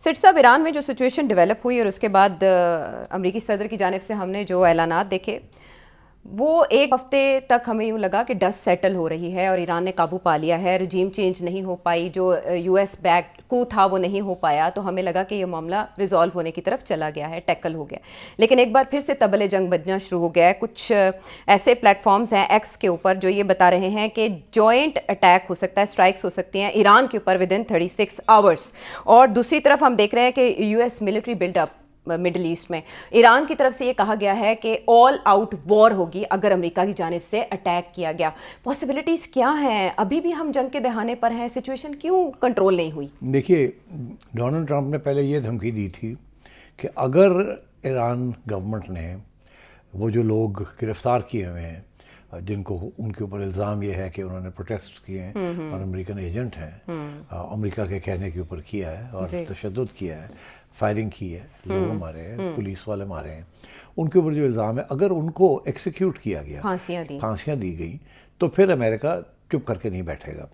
سٹ صاحب، ایران میں جو سچویشن ڈیولپ ہوئی اور اس کے بعد امریکی صدر کی جانب سے ہم نے جو اعلانات دیکھے، وہ ایک ہفتے تک ہمیں یوں لگا کہ ڈسٹ سیٹل ہو رہی ہے اور ایران نے قابو پا لیا ہے، رجیم چینج نہیں ہو پائی، جو یو ایس بیک کو تھا وہ نہیں ہو پایا، تو ہمیں لگا کہ یہ معاملہ ریزالو ہونے کی طرف چلا گیا ہے، ٹیکل ہو گیا. لیکن ایک بار پھر سے طبل جنگ بجنا شروع ہو گیا ہے. کچھ ایسے پلیٹ فارمز ہیں ایکس کے اوپر جو یہ بتا رہے ہیں کہ جوائنٹ اٹیک ہو سکتا ہے، اسٹرائکس ہو سکتی ہیں ایران کے اوپر ود ان 36 آورس. اور دوسری طرف ہم دیکھ رہے ہیں کہ U S military build up Middle East میں ایران کی طرف سے یہ کہا گیا ہے کہ آل آؤٹ وار ہوگی اگر امریکہ کی جانب سے اٹیک کیا گیا. پاسبلٹیز کیا ہیں؟ ابھی بھی ہم جنگ کے دہانے پر ہیں، سچویشن کیوں کنٹرول نہیں ہوئی؟ دیکھیے، ڈونلڈ ٹرمپ نے پہلے یہ دھمکی دی تھی کہ اگر ایران گورنمنٹ نے وہ جو لوگ گرفتار کیے ہوئے ہیں جن کو ان کے اوپر الزام یہ ہے کہ انہوں نے پروٹیسٹ کیے ہیں اور امریکن ایجنٹ ہیں، امریکہ کے کہنے کے اوپر کیا ہے اور تشدد کیا ہے، فائرنگ کی ہے، لوگ مارے ہیں، پولیس والے مارے ہیں، ان کے اوپر جو الزام ہے اگر ان کو ایکسیکیوٹ کیا گیا، پھانسیاں دی گئی، تو پھر امریکہ چپ کر کے نہیں بیٹھے گا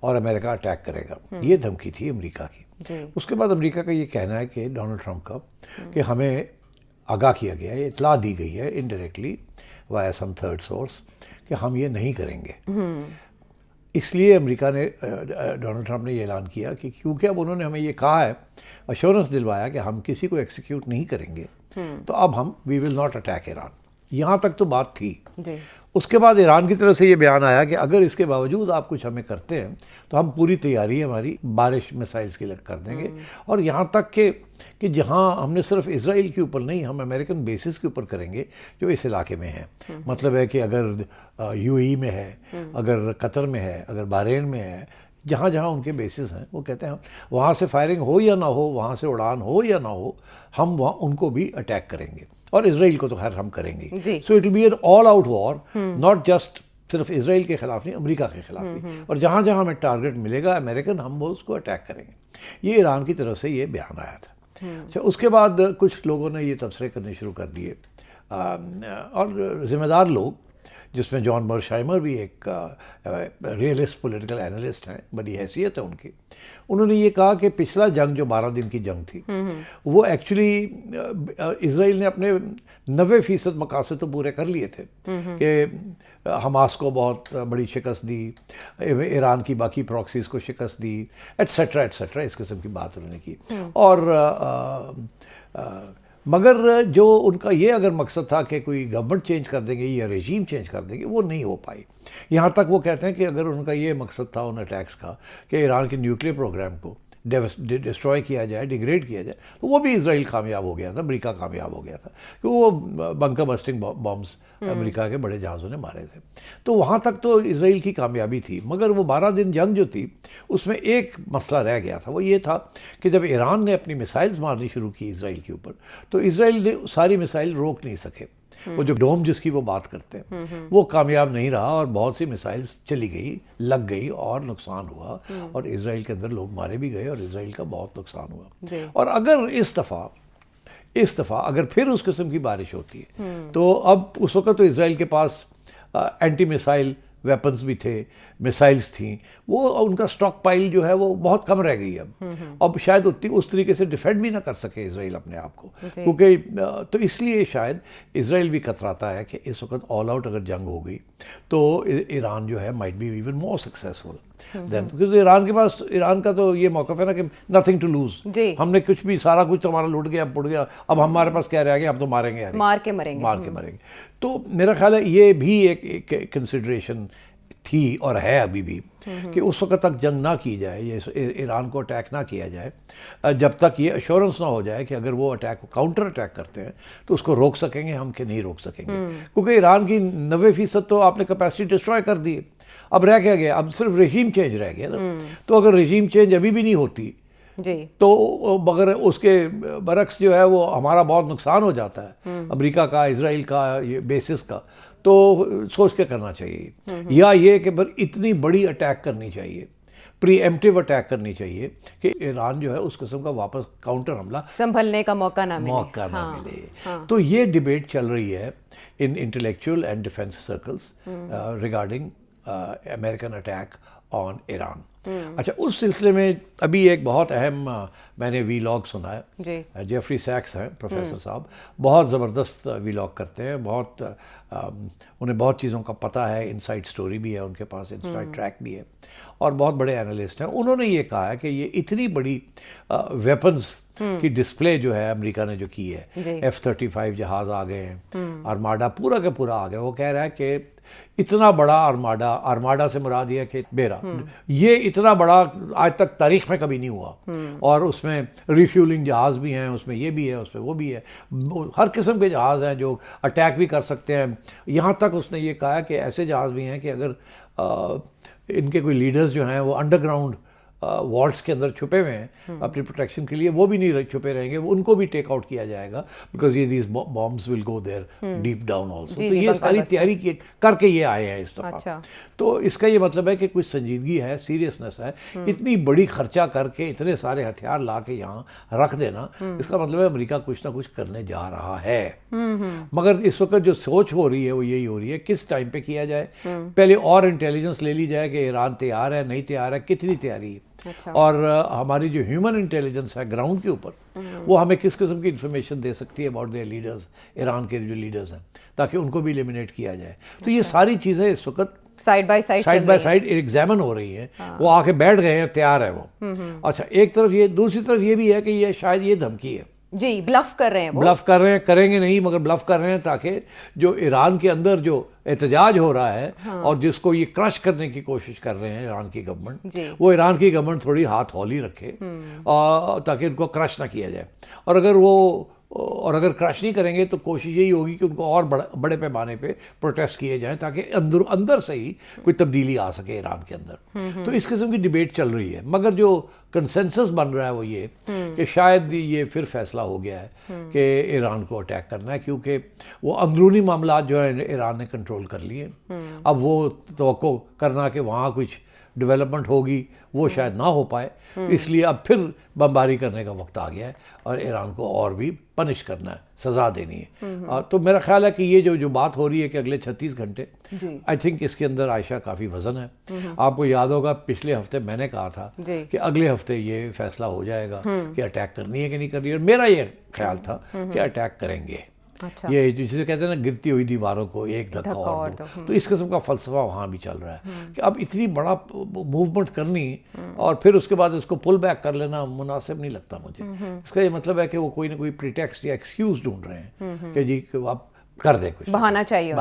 اور امریکہ اٹیک کرے گا. یہ دھمکی تھی امریکہ کی. اس کے بعد امریکہ کا یہ کہنا ہے کہ ڈونلڈ ٹرمپ کا کہ ہمیں آگاہ کیا گیا ہے، اطلاع دی گئی ہے انڈائریکٹلی وایا سم تھرڈ سورس کہ ہم یہ نہیں کریں گے. اس لیے امریکہ نے ڈونلڈ ٹرمپ نے یہ اعلان کیا کہ کیونکہ اب انہوں نے ہمیں یہ کہا ہے، ایشورنس دلوایا کہ ہم کسی کو ایکسیکیوٹ نہیں کریں گے، تو اب ہم وی ول ناٹ اٹیک ایران. یہاں تک تو بات تھی. اس کے بعد ایران کی طرف سے یہ بیان آیا کہ اگر اس کے باوجود آپ کچھ ہمیں کرتے ہیں تو ہم پوری تیاری ہماری بارش میسائلز کے لیے کر دیں گے، اور یہاں تک کہ جہاں ہم نے صرف اسرائیل کے اوپر نہیں، ہم امریکن بیسز کے اوپر کریں گے جو اس علاقے میں ہیں. مطلب ہے کہ اگر یو اے ای میں ہے، اگر قطر میں ہے، اگر بحرین میں ہے، جہاں جہاں ان کے بیسز ہیں، وہ کہتے ہیں وہاں سے فائرنگ ہو یا نہ ہو، وہاں سے اڑان ہو یا نہ ہو، ہم وہاں ان کو بھی اٹیک کریں گے، اور اسرائیل کو تو خیر ہم کریں گے. So it will be an all out war, not just صرف اسرائیل کے خلاف نہیں، امریکہ کے خلاف بھی، اور جہاں جہاں ہمیں ٹارگٹ ملے گا امریکن، ہم وہ اس کو اٹیک کریں گے. یہ ایران کی طرف سے یہ بیان آیا تھا. اچھا، اس کے بعد کچھ لوگوں نے یہ تبصرے کرنے شروع کر دیے، اور ذمہ دار لوگ جس میں جان مرشائمر بھی ایک ریئلسٹ پولیٹیکل اینالسٹ ہیں، بڑی حیثیت ہے ان کی. انہوں نے یہ کہا کہ پچھلا جنگ جو 12 دن کی جنگ تھی، وہ ایکچولی اسرائیل نے اپنے 90% مقاصد تو پورے کر لیے تھے، کہ حماس کو بہت بڑی شکست دی، ایران کی باقی پراکسیز کو شکست دی، ایٹسیٹرا ایٹسیٹرا، اس قسم کی بات انہوں نے کی. اور مگر جو ان کا یہ اگر مقصد تھا کہ کوئی گورنمنٹ چینج کر دیں گے یا رجیم چینج کر دیں گے، وہ نہیں ہو پائی. یہاں تک وہ کہتے ہیں کہ اگر ان کا یہ مقصد تھا ان اٹیکس کا کہ ایران کے نیوکلیر پروگرام کو ڈسٹروائے کیا جائے، ڈیگریڈ کیا جائے، تو وہ بھی اسرائیل کامیاب ہو گیا تھا، امریکہ کامیاب ہو گیا تھا، کہ وہ بنکر بسٹنگ بامز امریکہ کے بڑے جہازوں نے مارے تھے. تو وہاں تک تو اسرائیل کی کامیابی تھی. مگر وہ 12 دن جنگ جو تھی، اس میں ایک مسئلہ رہ گیا تھا. وہ یہ تھا کہ جب ایران نے اپنی میسائلز مارنی شروع کی اسرائیل کے اوپر، تو اسرائیل نے ساری میسائل روک نہیں سکے. وہ جو ڈوم جس کی وہ بات کرتے ہیں، وہ کامیاب نہیں رہا، اور بہت سی میسائلز چلی گئی، لگ گئی، اور نقصان ہوا، اور اسرائیل کے اندر لوگ مارے بھی گئے، اور اسرائیل کا بہت نقصان ہوا. اور اگر اس دفعہ اگر پھر اس قسم کی بارش ہوتی ہے، تو اب اس وقت تو اسرائیل کے پاس اینٹی میسائل ویپنز بھی تھے، میسائلز تھیں، وہ ان کا سٹاک پائل جو ہے وہ بہت کم رہ گئی. اب شاید اس طریقے سے ڈیفینڈ بھی نہ کر سکے اسرائیل اپنے آپ کو، کیونکہ تو اس لیے شاید اسرائیل بھی کتراتا ہے کہ اس وقت آل آؤٹ اگر جنگ ہو گئی تو ایران جو ہے might be even more successful then, کیونکہ ایران کا تو یہ موقف ہے نا کہ نتھنگ ٹو لوز، ہم نے کچھ بھی، سارا کچھ تو ہمارا لوٹ گیا، پڑ گیا، اب ہمارے پاس کیا رہ گیا، ہم تو ماریں گے، مار کے مریں گے. تو میرا خیال ہے یہ بھی ایک کنسیڈریشن تھی اور ہے ابھی بھی، کہ اس وقت تک جنگ نہ کی جائے، یہ ایران کو اٹیک نہ کیا جائے جب تک یہ ایشورنس نہ ہو جائے کہ اگر وہ اٹیک کاؤنٹر اٹیک کرتے ہیں تو اس کو روک سکیں گے ہم کہ نہیں روک سکیں گے. کیونکہ ایران کی 90% تو آپ نے کیپیسٹی ڈسٹروائے کر دی. اب رہ کیا گیا؟ اب صرف رجیم چینج رہ گیا نا. تو اگر رجیم چینج ابھی بھی نہیں ہوتی تو مگر اس کے برعکس جو ہے وہ ہمارا بہت نقصان ہو جاتا ہے، امریکہ کا، اسرائیل کا، یہ بیسس کا. تو سوچ کے کرنا چاہیے، یا یہ کہ اتنی بڑی اٹیک کرنی چاہیے، پری ایمپٹیو اٹیک کرنی چاہیے کہ ایران جو ہے اس قسم کا واپس کاؤنٹر حملہ سنبھلنے کا موقع نہ ملے. تو یہ ڈیبیٹ چل رہی ہے in intellectual and defence circles regarding American attack on Iran. اچھا اس سلسلے میں ابھی ایک بہت اہم میں نے وی لاگ سنا ہے. جی جیفری سیکس ہیں پروفیسر صاحب, بہت زبردست وی لاگ کرتے ہیں, بہت انہیں بہت چیزوں کا پتہ ہے, انسائڈ سٹوری بھی ہے ان کے پاس, انسائڈ ٹریک بھی ہے, اور بہت بڑے انالسٹ ہیں. انہوں نے یہ کہا ہے کہ یہ اتنی بڑی ویپنز کی ڈسپلے جو ہے امریکہ نے جو کی ہے, F-35 جہاز آ گئے ہیں, آرماڈا پورا کا پورا آ گیا. وہ کہہ رہا ہے کہ اتنا بڑا آرماڈا سے مراد یہ ہے کہ بیڑا, یہ اتنا بڑا آج تک تاریخ میں کبھی نہیں ہوا, اور اس میں ریفیولنگ جہاز بھی ہیں, اس میں یہ بھی ہے, اس میں وہ بھی ہے, ہر قسم کے جہاز ہیں جو اٹیک بھی کر سکتے ہیں. یہاں تک اس نے یہ کہا کہ ایسے جہاز بھی ہیں کہ اگر ان کے کوئی لیڈرز جو ہیں وہ انڈر گراؤنڈ والٹس کے اندر چھپے ہوئے ہیں اپنی پروٹیکشن کے لیے, وہ بھی نہیں چھپے رہیں گے, ان کو بھی ٹیک آؤٹ کیا جائے گا, بیکاز یہ these Bombas will go there deep down also. تو یہ ساری تیاری کر کے یہ آئے ہیں اس دفعہ. تو اس کا یہ مطلب ہے کہ کچھ سنجیدگی ہے, سیریسنس ہے. اتنی بڑی خرچہ کر کے اتنے سارے ہتھیار لا کے یہاں رکھ دینا, اس کا مطلب ہے امریکہ کچھ نہ کچھ کرنے جا رہا ہے. مگر اس وقت جو سوچ ہو رہی ہے وہ یہی ہو رہی ہے کس ٹائم پہ کیا جائے. پہلے اور انٹیلیجنس لے لی جائے کہ ایران تیار ہے نہیں تیار ہے, کتنی تیاری ہے, اور ہماری جو ہیومن انٹیلیجنس ہے گراؤنڈ کے اوپر, وہ ہمیں کس قسم کی انفارمیشن دے سکتی ہے اباؤٹ دیئر لیڈرز, ایران کے جو لیڈرز ہیں, تاکہ ان کو بھی ایلیمنیٹ کیا جائے. تو یہ ساری چیزیں اس وقت سائڈ بائی سائڈ ایگزامن ہو رہی ہیں. وہ آ کے بیٹھ گئے ہیں, تیار ہے وہ. اچھا ایک طرف یہ, دوسری طرف یہ بھی ہے کہ یہ شاید یہ دھمکی ہے, جی بلف کر رہے ہیں, بلف کر رہے ہیں, کریں گے نہیں مگر بلف کر رہے ہیں, تاکہ جو ایران کے اندر جو احتجاج ہو رہا ہے اور جس کو یہ کرش کرنے کی کوشش کر رہے ہیں ایران کی گورنمنٹ, وہ ایران کی گورنمنٹ تھوڑی ہاتھ ہولی رکھے تاکہ ان کو کرش نہ کیا جائے. اور اگر کرش نہیں کریں گے تو کوشش یہی ہوگی کہ ان کو اور بڑے پیمانے پہ پروٹیسٹ کیے جائیں, تاکہ اندر سے ہی کوئی تبدیلی آ سکے ایران کے اندر. تو اس قسم کی ڈیبیٹ چل رہی ہے, مگر جو کنسنسس بن رہا ہے وہ یہ کہ شاید یہ پھر فیصلہ ہو گیا ہے کہ ایران کو اٹیک کرنا ہے, کیونکہ وہ اندرونی معاملات جو ہیں ایران نے کنٹرول کر لیے. اب وہ توقع کرنا کہ وہاں کچھ ڈیولپمنٹ ہوگی وہ شاید نہ ہو پائے, اس لیے اب پھر بمباری کرنے کا وقت آ گیا ہے اور ایران کو اور بھی پنش کرنا ہے, سزا دینی ہے. تو میرا خیال ہے کہ یہ جو بات ہو رہی ہے کہ اگلے 36 گھنٹے, آئی تھنک اس کے اندر عائشہ کافی وزن ہے. آپ کو یاد ہوگا پچھلے ہفتے میں نے کہا تھا کہ اگلے ہفتے یہ فیصلہ ہو جائے گا کہ اٹیک کرنی ہے کہ نہیں کرنی ہے, اور میرا یہ خیال تھا کہ اٹیک کریں گے. یہ جسے کہتے ہیں نا گرتی ہوئی دیواروں کو ایک دھکا اور دو, تو اس قسم کا فلسفہ وہاں بھی چل رہا ہے کہ اب اتنی بڑا موومنٹ کرنی اور پھر اس کے بعد اس کو پل بیک کر لینا مناسب نہیں لگتا مجھے. اس کا یہ مطلب ہے کہ وہ کوئی نہ کوئی پریٹیکسٹ یا ایکسکیوز ڈھونڈ رہے ہیں کہ جی آپ کر دیں, کچھ بہانا چاہیے.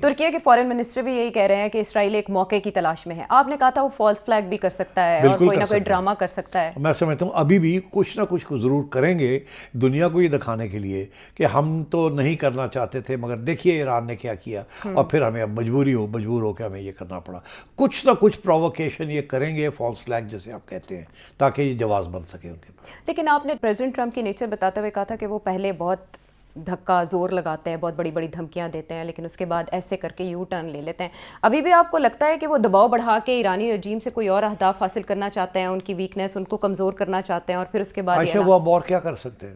ترکیہ کے فارن منسٹر بھی یہی کہہ رہے ہیں کہ اسرائیل ایک موقع کی تلاش میں ہے. آپ نے کہا تھا وہ فالس فلیگ بھی کر سکتا ہے اور کوئی نہ کوئی ڈرامہ کر سکتا ہے. میں سمجھتا ہوں ابھی بھی کچھ نہ کچھ ضرور کریں گے دنیا کو یہ دکھانے کے لیے کہ ہم تو نہیں کرنا چاہتے تھے, مگر دیکھیے ایران نے کیا کیا, اور پھر ہمیں اب مجبور ہو کے ہمیں یہ کرنا پڑا. کچھ نہ کچھ پرووکیشن یہ کریں گے, فالس فلیگ جیسے آپ کہتے ہیں, تاکہ یہ جواز بن سکے ان کے پاس. لیکن آپ نے پریزیڈنٹ ٹرمپ کی نیچر بتاتے ہوئے کہا تھا کہ وہ پہلے بہت دھکا زور لگاتے ہیں, بہت بڑی بڑی دھمکیاں دیتے ہیں, لیکن اس کے بعد ایسے کر کے یو ٹرن لے لیتے ہیں. ابھی بھی آپ کو لگتا ہے کہ وہ دباؤ بڑھا کے ایرانی رجیم سے کوئی اور اہداف حاصل کرنا چاہتے ہیں, ان کی ویکنیس ان کو کمزور کرنا چاہتے ہیں, اور پھر اس کے بعد عائشہ وہ اب اور کیا کر سکتے ہیں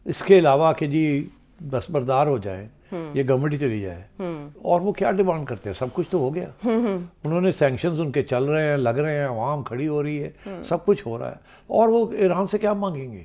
اس کے علاوہ کہ جی بس بردار ہو جائیں, یہ گورنمنٹ ہی چلی جائے, اور وہ کیا ڈیمانڈ کرتے ہیں؟ سب کچھ تو ہو گیا. انہوں نے سینکشنز ان کے چل رہے ہیں, لگ رہے ہیں, عوام کھڑی ہو رہی ہے, سب کچھ ہو رہا ہے, اور وہ ایران سے کیا مانگیں گے؟